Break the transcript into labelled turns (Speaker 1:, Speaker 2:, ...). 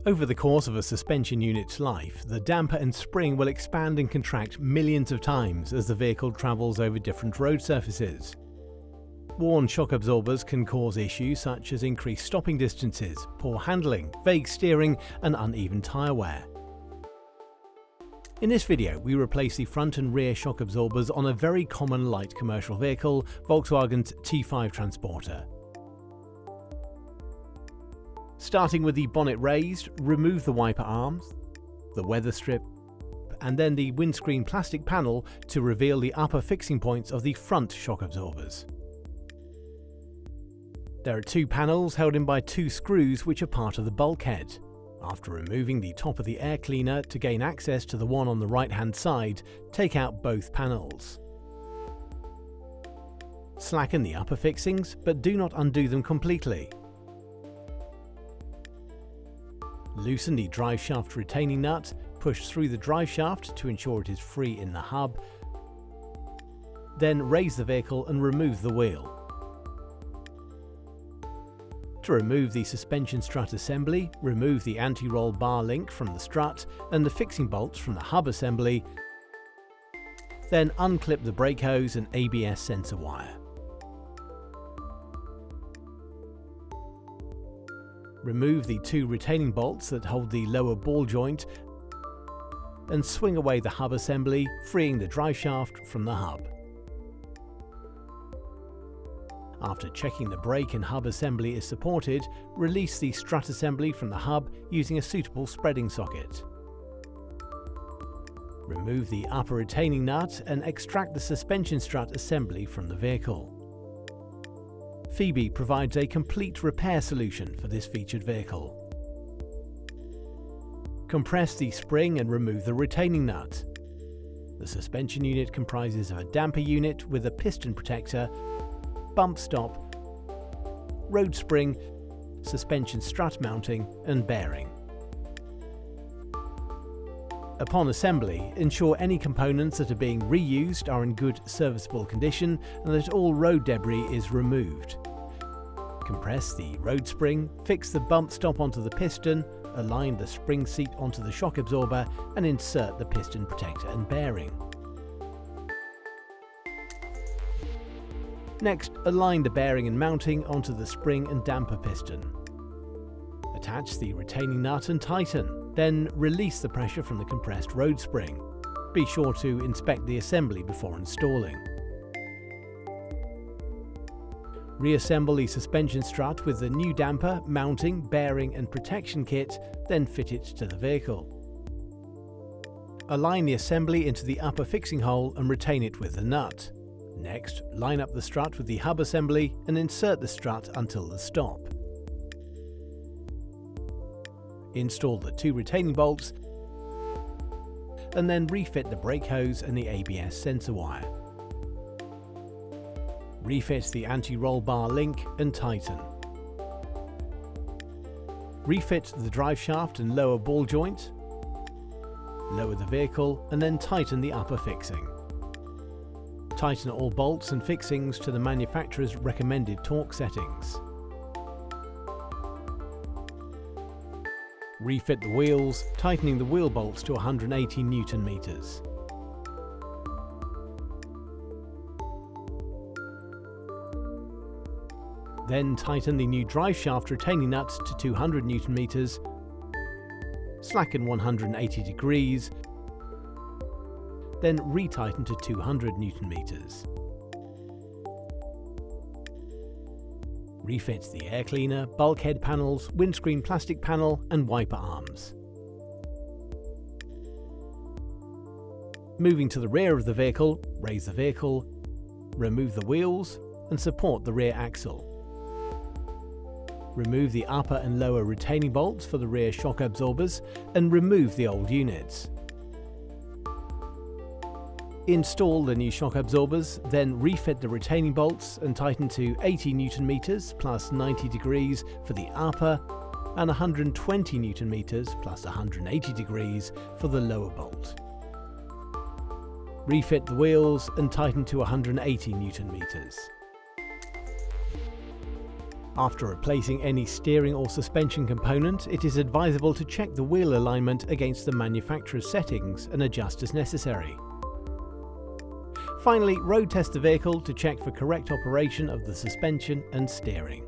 Speaker 1: Over the course of a suspension unit's life, the damper and spring will expand and contract millions of times as the vehicle travels over different road surfaces. Worn shock absorbers can cause issues such as increased stopping distances, poor handling, vague steering, and uneven tyre wear. In this video, we replace the front and rear shock absorbers on a very common light commercial vehicle, Volkswagen's T5 Transporter. Starting with the bonnet raised, remove the wiper arms, the weather strip, and then the windscreen plastic panel to reveal the upper fixing points of the front shock absorbers. There are two panels held in by two screws which are part of the bulkhead. After removing the top of the air cleaner to gain access to the one on the right-hand side, take out both panels. Slacken the upper fixings, but do not undo them completely. Loosen the drive shaft retaining nut, push through the drive shaft to ensure it is free in the hub. Then raise the vehicle and remove the wheel. To remove the suspension strut assembly, remove the anti-roll bar link from the strut and the fixing bolts from the hub assembly. Then unclip the brake hose and ABS sensor wire. Remove the two retaining bolts that hold the lower ball joint and swing away the hub assembly, freeing the drive shaft from the hub. After checking the brake and hub assembly is supported, release the strut assembly from the hub using a suitable spreading socket. Remove the upper retaining nut and extract the suspension strut assembly from the vehicle. Phoebe provides a complete repair solution for this featured vehicle. Compress the spring and remove the retaining nut. The suspension unit comprises of a damper unit with a piston protector, bump stop, road spring, suspension strut mounting and bearing. Upon assembly, ensure any components that are being reused are in good serviceable condition and that all road debris is removed. Compress the road spring, fix the bump stop onto the piston, align the spring seat onto the shock absorber and insert the piston protector and bearing. Next, align the bearing and mounting onto the spring and damper piston. Attach the retaining nut and tighten, then release the pressure from the compressed road spring. Be sure to inspect the assembly before installing. Reassemble the suspension strut with the new damper, mounting, bearing and protection kit, then fit it to the vehicle. Align the assembly into the upper fixing hole and retain it with the nut. Next, line up the strut with the hub assembly and insert the strut until the stop. Install the two retaining bolts and then refit the brake hose and the ABS sensor wire. Refit the anti-roll bar link and tighten. Refit the drive shaft and lower ball joint. Lower the vehicle and then tighten the upper fixing. Tighten all bolts and fixings to the manufacturer's recommended torque settings. Refit the wheels, tightening the wheel bolts to 180 Nm. Then tighten the new drive shaft retaining nuts to 200 Nm, slacken 180 degrees, then retighten to 200 Nm. Refit the air cleaner, bulkhead panels, windscreen plastic panel and wiper arms. Moving to the rear of the vehicle, raise the vehicle, remove the wheels and support the rear axle. Remove the upper and lower retaining bolts for the rear shock absorbers and remove the old units. Install the new shock absorbers, then refit the retaining bolts and tighten to 80 Nm plus 90 degrees for the upper and 120 Nm plus 180 degrees for the lower bolt. Refit the wheels and tighten to 180 Nm. After replacing any steering or suspension component, it is advisable to check the wheel alignment against the manufacturer's settings and adjust as necessary. Finally, road test the vehicle to check for correct operation of the suspension and steering.